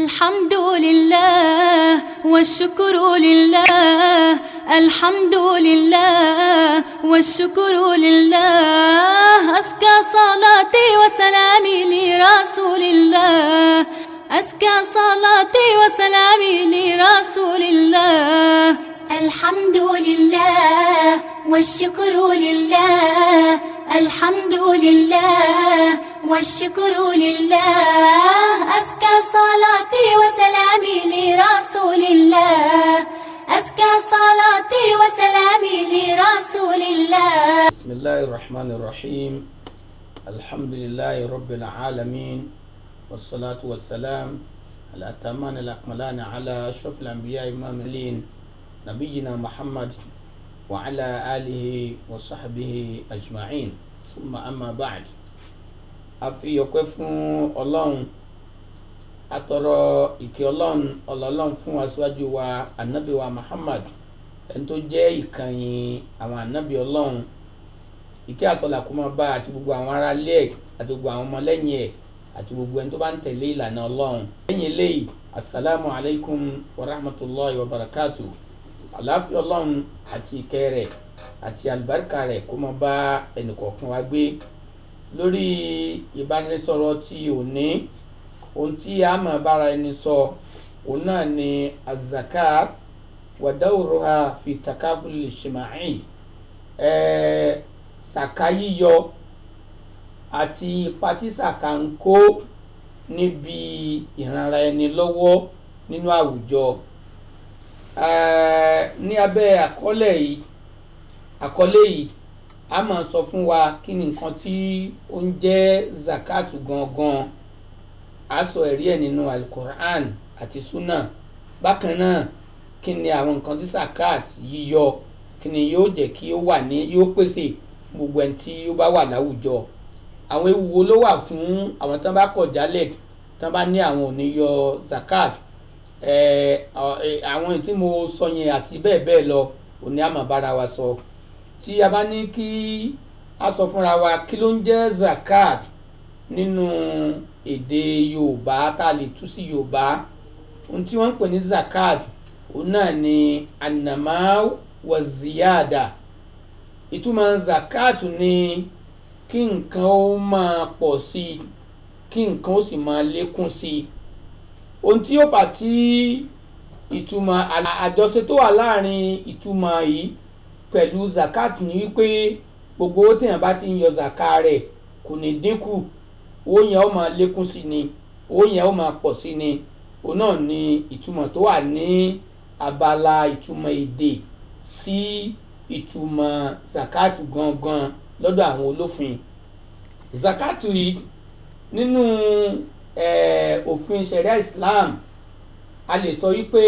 الحمد لله والشكر لله، الحمد لله والشكر لله. أزكى صلاتي وسلامي لرسول الله، أزكى صلاتي وسلامي لرسول الله. الحمد لله والشكر لله، الحمد لله والشكر لله. أزكى صلاتي وسلامي لرسول الله، أزكى صلاتي وسلامي لرسول الله. بسم الله الرحمن الرحيم. الحمد لله رب العالمين، والصلاة والسلام على الأتمان الأكملان على أشرف الأنبياء إمام المرسلين نبينا محمد وعلى آله وصحبه أجمعين. ثم أما بعد. afi ọpẹ́ fún Ọlọ́run, atọrọ ìkẹ́ Ọlọ́run fún aṣáájú wa ànábì wa Muhammad, ẹni tó jẹ́ ìkànnì àwọn ànábì Ọlọ́run. Ìkẹ́ àtọlà kó máa bá àti gbogbo àwọn ará ilé ẹ̀ àti gbogbo àwọn ọmọlẹ́yìn ẹ̀ àti gbogbo ẹni tó bá ń tẹ̀lé ìlànà Ọlọ́run. Lẹ́yìn eléyìí, assalamu alaikum wa rahmatullahi wa barakatuh. Àlàáfíà Ọlọ́run àti ìkẹ́ rẹ̀ àti àlùbáríkà rẹ̀ kó máa bá ẹnìkọ̀ọ̀kan wa gbé. Lórí ìbánisọ̀rọ̀ tí òní, ohun tí a máa bára ẹni sọ òun náà ni az-zakat wa dawruha fi takaful ijtima'i. Sàká yíyọ àti ipa tí sàká ń kó níbi ìranra ẹni lọ́wọ́ nínú àwùjọ. Ní abẹ́ àkọlé yìí a máa sọ fún wa kí ni nǹkan tí ó ń jẹ́ zakatu gangan. A sọ ẹ̀rí ẹ̀ nínú alukoran àti sunna. Bákan náà, kí ni àwọn nǹkan tí zakat yíyọ kí ni yóò jẹ́ kí ó wà ní yóò pèsè gbogbo ẹni tí ó bá wà láwùjọ. Àwọn ewu wo ló wà fún àwọn tí wọ́n bá kọ̀ jálẹ̀ tí wọ́n bá ní àwọn ò ní yọ zakat. Àwọn tí mo sọ yẹn àti bẹ́ẹ̀ bẹ́ẹ̀ lọ òní a máa bára wa sọ. Tí a bá ní kí a sọ fúnra wa kí ló ń jẹ́ zakat nínú èdè Yorùbá tá a lè tú sí Yorùbá, ohun tí wọ́n ń pè ní zakat òun náà ni an-namau wa ziyada. Ìtumọ̀ zakat ni kí nǹkan ó máa pọ̀ sí i, kí nǹkan ó sì máa lékún sí i. Ohun tí ó fà tí ìtumọ̀ àjọṣe tó wà láàrin ìtumọ̀ yìí pẹ̀lú zakat ni wípé gbogbo owó téèyàn bá ti ń yọ zakat rẹ̀ kò ní dínkù, owó yẹn ó máa lékún sí ni, owó yẹn ó máa pọ̀ sí ni. òun náà ni ìtumọ̀ tó wà ní abala ìtumọ̀ èdè sí ìtumọ̀ zakat gangan lọ́dọ̀ àwọn olófin. Zakat yìí nínú òfin sharia Islam a lè sọ wípé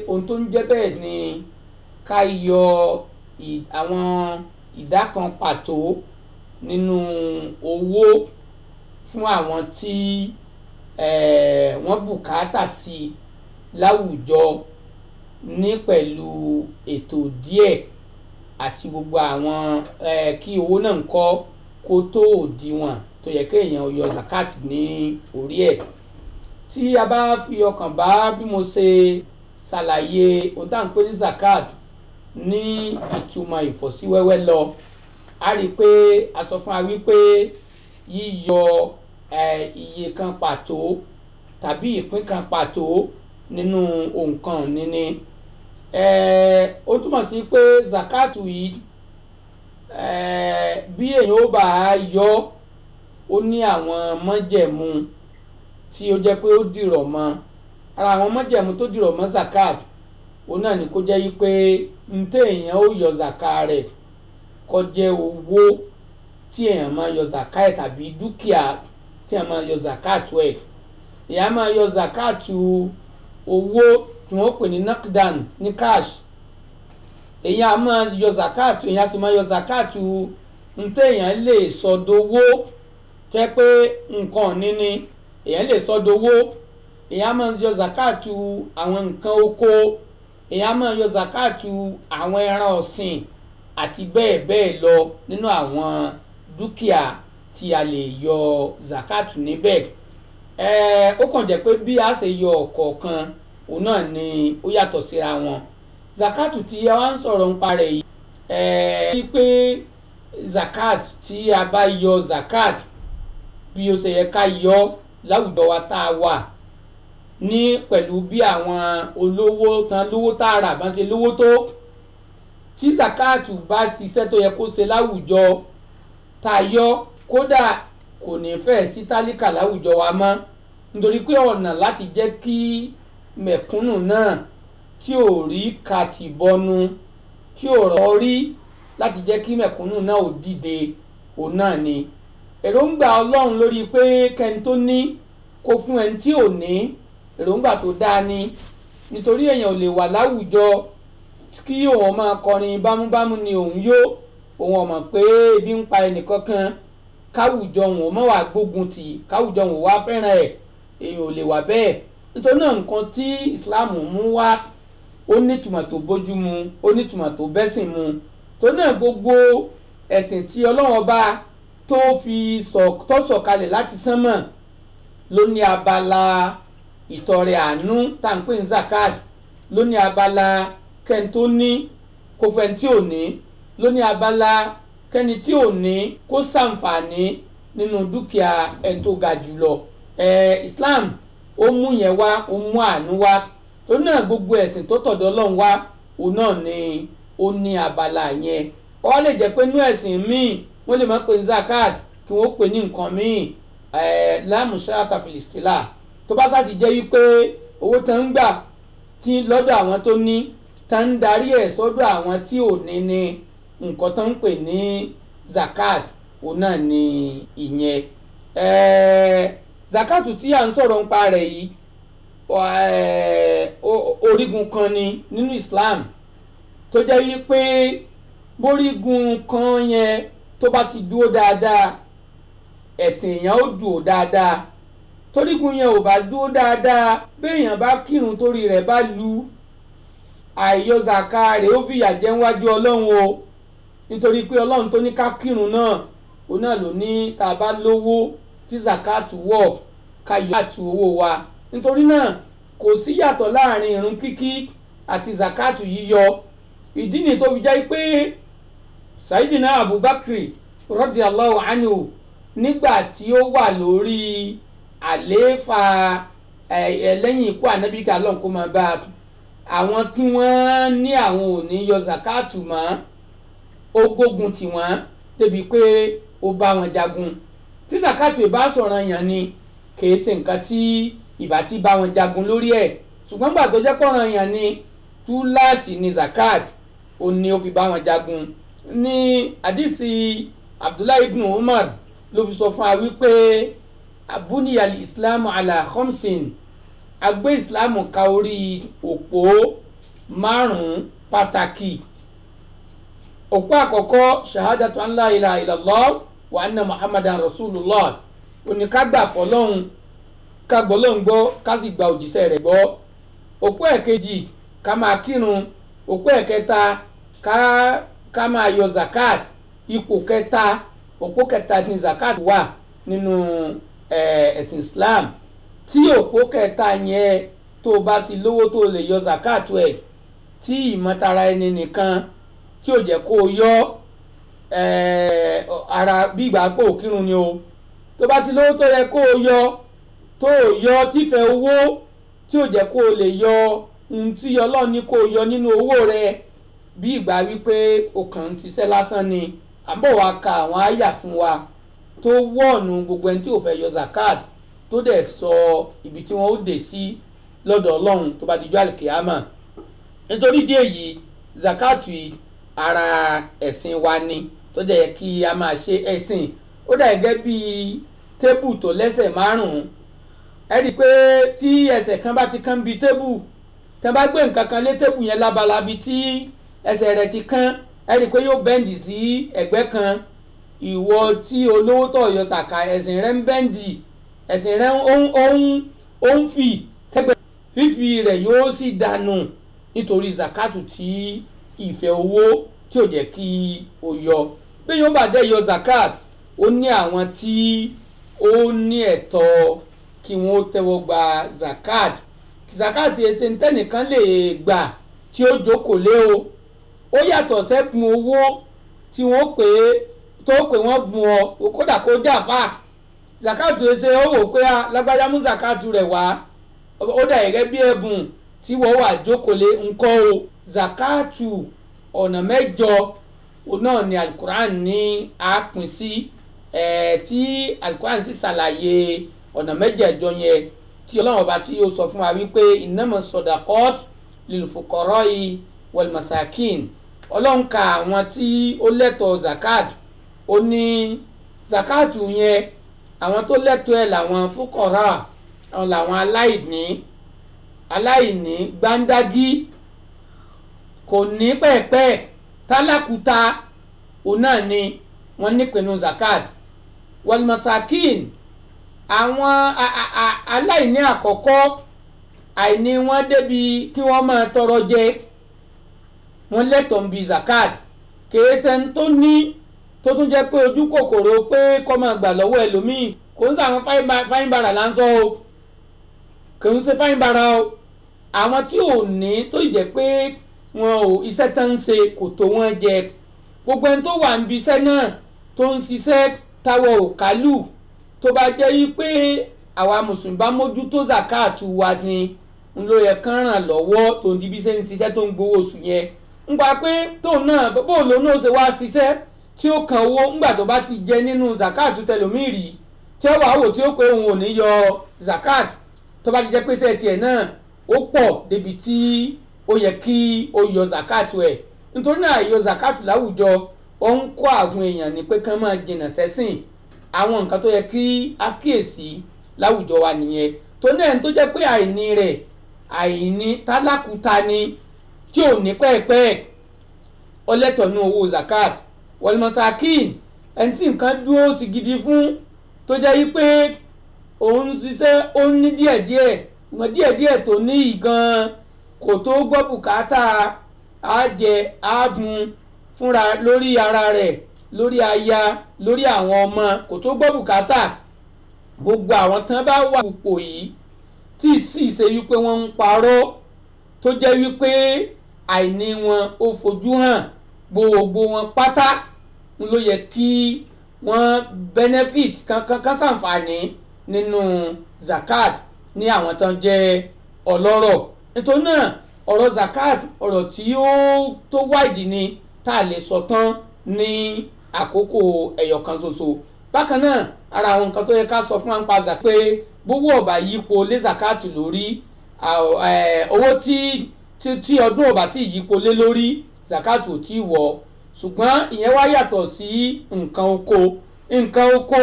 ohun tó ń jẹ́ bẹ́ẹ̀ ni ká yọ àwọn ìdá kan pàtó nínú owó fún àwọn tí wọ́n bùkátà sí láwùjọ ní pẹ̀lú ètò díẹ̀ àti gbogbo àwọn kí owó náà ń kọ́ kó tó òdiwọ̀n tó yẹ kéèyàn yọ zakat ní orí ẹ̀. Tí a bá fi ọkàn bá bí mo ṣe ṣàlàyé ohun tá à ń pè ní zakat ní ìtumọ̀ ìfọ̀síwẹ́wẹ́ lọ, a rí i pé a sọ fún wa wípé yíyọ iye kan pàtó tàbí ìpín kan pàtó nínú nǹkan níní. Ó túmọ̀ sí pé zakatu yìí bí èèyàn ó bá yọ ó ní àwọn májẹ̀mú tí ó jẹ́ pé ó dìrọ̀ mọ́. Ara àwọn májẹ̀mú tó dìrọ̀ mọ́ zakat òun náà ni kó jẹ́ wípé téèyàn ó yọ zakat rẹ̀ kó jẹ́ owó tí èèyàn máa yọ zakat ẹ̀ tàbí dúkìá tí èèyàn máa yọ zakat ẹ̀. Èèyàn máa yọ zakat owó tí wọ́n pè ní nakdan ní cash. Èèyàn máa yọ zakat, èèyàn sì máa yọ zakat téèyàn lè sọdowó jẹ́ pé nǹkan níní èèyàn lè sọdowó. Èèyàn máa yọ zakat àwọn nǹkan oko, èèyàn máa yọ zakatu àwọn ẹran ọ̀sìn àti bẹ́ẹ̀ bẹ́ẹ̀ lọ nínú àwọn dúkìá tí a lè yọ zakatu níbẹ̀. ó kàn jẹ́ pé bí a ṣe yọ ọ̀kọ̀ọ̀kan òun náà ni ó yàtọ̀ síra wọn. Zakatu tí a wá ń sọ̀rọ̀ nípa rẹ̀ yìí ní pé zakat tí a bá yọ zakat bí ó ṣe yẹ ká yọ láwùjọ wa tá a wà ní pẹ̀lú bí àwọn olówó tán lówó tààrà bá ń ṣe lówó tó, tí zakatu bá ṣiṣẹ́ tó yẹ kó ṣe láwùjọ tá a yọ, kódà kò ní fẹ́ sí tálíkà láwùjọ wa mọ́, nítorí pé ọ̀nà láti jẹ́ kí mẹ̀kúnnù náà tí ò rí kàtìbọnú tí ò rọ́ rí láti jẹ́ kí mẹ̀kúnnù náà ò dìde òun náà ni èròǹgbà Ọlọ́run lórí pé kẹ́ni tó ní kó fún ẹni tí ò ní, èròǹgbà tó dáa ni. Nítorí èèyàn ò lè wà láwùjọ kí òun máa kọrin bámúbámú ni òun yó, òun ọmọ pé ebi ń pa ẹnìkankan, káwùjọ òun ò mọ̀ wá gbógun tì, káwùjọ òun wá fẹ́ràn ẹ̀, èèyàn ò lè wà bẹ́ẹ̀. Nítorí náà nǹkan tí Islam mú wá ó nítumọ̀ tó bójú mu, ó nítumọ̀ tó bẹ́sìn mu. tó náà gbogbo ẹ̀sìn tí Ọlọ́run Ọba tó fi sọ̀kalẹ̀ láti sánmọ̀ ló ní abala ìtọrẹ àánú tá à ń pè ní zakat, ló ní abala kẹ́ni tó ní kó fẹ́ tí ò ní, ló ní abala kẹ́ni tí ò ní kó ṣàǹfààní nínú dúkìá ẹni tó ga jùlọ. Islam ó mú yẹn wá, ó mú àánú wá. tó náà gbogbo ẹ̀sìn tó tọ̀dọ̀ Ọlọ́run wá òun náà ni ó ní abala yẹn. ó lè jẹ́ pé inú ẹ̀sìn míì wọ́n lè má pè ní zakat kí wọ́n pè ní nǹkan míì, lámùsáàtà fìlìsítìlà. tó bá sáà ti jẹ́ wípé owó tán ń gbà tí lọ́dọ̀ àwọn tó ní tá ń darí ẹ̀ sọ́dọ̀ àwọn tí ò ní ní nǹkan tó ń pè ní zakat òun náà ni ìyẹn. Zakatu tí à ń sọ̀rọ̀ nípa rẹ̀ yìí orígun kan ni nínú Islam, tó jẹ́ wípé bórígun kan yẹn tó bá ti dúró dáadáa ẹ̀sìn èèyàn ó dúró dáadáa. torígun yẹn ò bá dúró dáadáa, béèyàn bá kírun torí rẹ̀ bá lu, àìyọ zaka rẹ̀ ó fìyà jẹ níwájú Ọlọ́run o. nítorí pé Ọlọ́run tó ní ká kírun náà òun náà ló ní tá a bá lówó tí zakatu wọ̀ ká yọ àti owó wa. nítorí náà kò sí yàtọ̀ láàrin ìrun kíkí àti zakatu yíyọ. ìdí ni tó fi jẹ́ pé Sayyidina Abubakar radiyallahu anhu nígbà tí ó wà lórí àlééfà lẹ́yìn ikú ànábì ká lọ́n kó máa bá àwọn tí wọ́n ní àwọn ò ní yọ zakatu mọ́, ó gbógun tì wọ́n débi pé ó bá wọn jagun. tí zakatu ìbá sọ̀ràn yàn ni kìí ṣe nǹkan tí ìbá ti bá wọn jagun lórí ẹ̀, ṣùgbọ́n gbà tó jẹ́ pọ̀ràn yàn ni túláàsì ni zakat ó ní ó fi bá wọn jagun. ní àdìsí Abdullahi ibn Umar ló fi sọ fún wa wípé buniyal islamu ala khamsin, agbé ìsìláàmù ka orí òpó márùn-ún pàtàkì. òpó àkọ́kọ́ shahadatu an la ilaha illallah wa anna muhammadan rasulullah, oníkágbà fọlọ́hún ká gbọ́lọ́hún gbọ́ ká sì gba òjíṣẹ́ rẹ̀ gbọ́. òpó ẹ̀kejì ká máa kírun. òpó ẹ̀kẹta ká máa yọ zakat. ipò kẹta, òpó kẹta ni zakat wà nínú ẹ̀sìn Islam. tí òpó kẹta yẹn tó bá ti lówó tó lè yọ zakat ẹ̀, tí ìmọ̀tara ẹni nìkan tí ò jẹ́ kó o yọ ara bí ìgbà pò kírun ni o. tó bá ti lówó tó yẹ kó o yọ tó o yọ tífẹ̀ owó tí ò jẹ́ kó o lè yọ ohun tí Ọlọ́run ní kó o yọ nínú owó rẹ, bí ìgbà wípé o kàn ń ṣiṣẹ́ lásán ni. àbọ̀ wa ka àwọn àyà fún wa tó wọ̀nù gbogbo ẹni tí ò fẹ́ yọ zakat, tó dẹ̀ sọ ibi tí wọ́n ó dé sí lọ́dọ̀ Ọlọ́run tó bá dijọ́ àlìkìyámà. nítorí díẹ̀ yìí zakatu ara ẹ̀sìn wa ni, tó dẹ̀ yẹ kí a máa ṣe ẹ̀sìn. ó dà gẹ́gẹ́ bí tébù tó lẹ́sẹ̀ márùn-ún. ẹ rí i pé tí ẹsẹ̀ kan bá ti kán bí tébù, tẹ́ bá gbé nǹkan kan lé tébù yẹn lábalábi tí ẹsẹ̀ rẹ̀ ti kán, ẹ rí i pé yóò bẹ́ǹdì sí ẹ̀gbẹ́ kan. ìwọ tí olówó tó yọ sàkà ẹ̀sìn rẹ̀ ń bẹ́ǹdì, ẹ̀sìn rẹ̀ ó ń fì sẹ́gbẹ̀ẹ́, fífi rẹ̀ yóò sì dànù nítorí zakatu tí ìfẹ́ owó tí ò jẹ́ kí o yọ. bí yóò bá dé yọ zakat, ó ní àwọn tí ó ní ẹ̀tọ́ kí wọ́n tẹ́wọ́ gba zakat. Zakat ẹsẹ̀ ntẹ́nìkan lè gbà tí ó jókòó lé o, ó yàtọ̀ sẹ́kùn owó tí wọ́n pè wọ́n gun ọ kódà kó jàfà. Zakat ẹsẹ̀ ó wò pé lágbájá mú zakat rẹ̀ wá, ó dà gẹ́gẹ́ bí ẹ̀bùn tí wọ́n wà jókòó lé ńkọ́ o. Zakatu ọ̀nà mẹ́jọ náà ni alukuran ní a pín sí, tí alukuran sì ṣàlàyé ọ̀nà mẹ́jẹ̀ẹ̀jọ yẹn tí Ọlọ́run ọba tí ó sọ fún wa wípé innama sadaqat lil fuqara'i wal masakin. Ọlọ́run ka àwọn tí ó lẹ́tọ̀ọ́ zakat, ó ní zakatu yẹn àwọn tó lẹ́tọ̀ọ́ ẹ̀ làwọn fuqara, àwọn làwọn aláìní gbáńdágí, kò ní pẹ́ẹ́pẹ́ tálákùúta, òun náà ni wọ́n nípinnu zakat. wal masakin àwọn aláìní àkọ́kọ́, àìní wọn débi kí wọ́n máa tọrọ jẹ, wọ́n lẹ́tọ̀ọ́ ń bi zakat. kìí ṣe ń tó ní tó tún jẹ́ pé ojú kòkòrò pé kọ́ máa gbà lọ́wọ́ ẹlòmíì, kò ń sàwọn fáyín bara là ń sọ o, kò ń ṣe fáyín bara o. àwọn tí ò ní tó jẹ́ pé wọn ò iṣẹ́ tán ń ṣe kò tó wọn jẹ. gbogbo ẹni tó wà ń bi iṣẹ́ náà tó ń ṣiṣẹ́ táwọ̀ ò kálù, tó bá jẹ́ wípé àwa mùsùlùmí bá mójútó zakatu wa ni ń ló yẹ kán ràn lọ́wọ́ tó ń di bí ṣe ń ṣiṣẹ́ tó ń gbowó oṣù yẹn. ń gba pé tóun náà bó lòun náà ṣe wá ṣiṣẹ́ tí ó kan owó ńgbà tó bá ti jẹ nínú zakatu tẹlòmíì rí, tí ó wà wò tí ó pé òun ò ní yọ zakat, tó bá ti jẹ́ pé iṣẹ́ tiẹ̀ náà ó pọ̀ débi tí ó yẹ kí ó yọ zakatu ẹ̀. nítorí náà yọ zakatu láwùjọ ó ń kọ́ àwọn èèyàn ní pé kán máa jìnnà sẹ́sìn. àwọn nǹkan tó yẹ kí á kíyèsí láwùjọ wa nìyẹn. tó náà tó jẹ́ pé àìní rẹ̀ àìní tálákùúta ni tí ò ní pẹ́ẹ́pẹ́, ọlẹ́tọ̀ọ́nù owó zakat. wal masakin ẹni tí nǹkan dúró sí gidi fún, tó jẹ́ wípé òun ṣiṣẹ́ ó ní díẹ̀díẹ̀, ìwọ̀n díẹ̀díẹ̀ tó ní ìgan kò tó gbọ́ bùkátà àjẹ ààbùn fúnra lórí ara rẹ̀, lórí aya, lórí àwọn ọmọ, kò tó gbọ́ bùkátà. gbogbo àwọn tán bá wà púpọ̀ yìí tí sì ṣe wípé wọ́n ń parọ́, tó jẹ́ wípé àìní wọn ó fojú hàn, gbogbo wọn pátá ló yẹ kí wọ́n benefit kan ṣàǹfààní nínú zakat ní àwọn tán jẹ́ ọlọ́rọ̀. nítorí náà ọ̀rọ̀ zakat ọ̀rọ̀ tí ó tó wáìdì ni, tá a lè sọ tán ní àkókò ẹ̀yọ̀kan ṣoṣo. bákan náà ara àwọn nǹkan tó yẹ ká sọ fún wa ń pa zakat pé gbogbo ọba yípo lé zakat lórí, owó tí ọdún ọba tí yípo lé lórí zakat ò tí wọ̀. ṣùgbọ́n ìyẹn wá yàtọ̀ sí nǹkan oko. nǹkan oko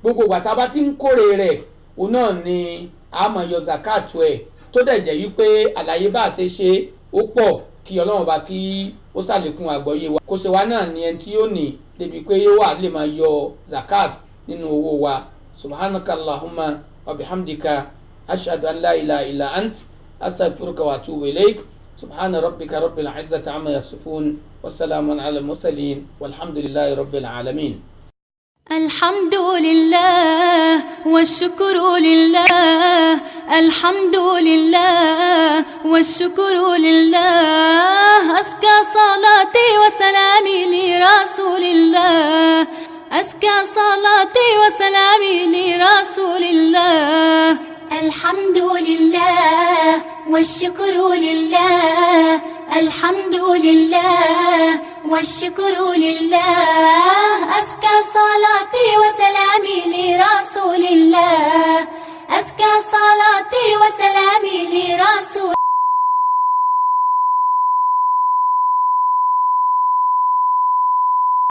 gbogbo gbàtà bá ti ń kórè rẹ̀, òun náà ni a máa yọ zakat ẹ̀, tó dẹ̀ jẹ́ wípé àlàyé bá a ṣe ó pọ̀, kí Ọlọ́run bá kí ó ṣàlékún àgbọ́yé wa, kó ṣe wá náà ní ẹni tí ó ní débi pé yóò wà lè máa yọ zakat nínú owó wa. subhanaka allahumma wa bihamdika ashhadu an la ilaha illa ant astaghfiruka wa atubu ilayk. subhana rabbika rabbil izzati amma yasifun wa salamun ala mursalin walhamdulillahi rabbil alamin. الحمد لله والشكر لله، الحمد لله والشكر لله، أزكى صلاتي وسلامي لرسول الله، أزكى صلاتي وسلامي لرسول الله. الحمد لله والشكر لله، الحمد لله والشكر لله، أزكى صلاتي وسلامي لرسول الله، أزكى صلاتي وسلامي لرسول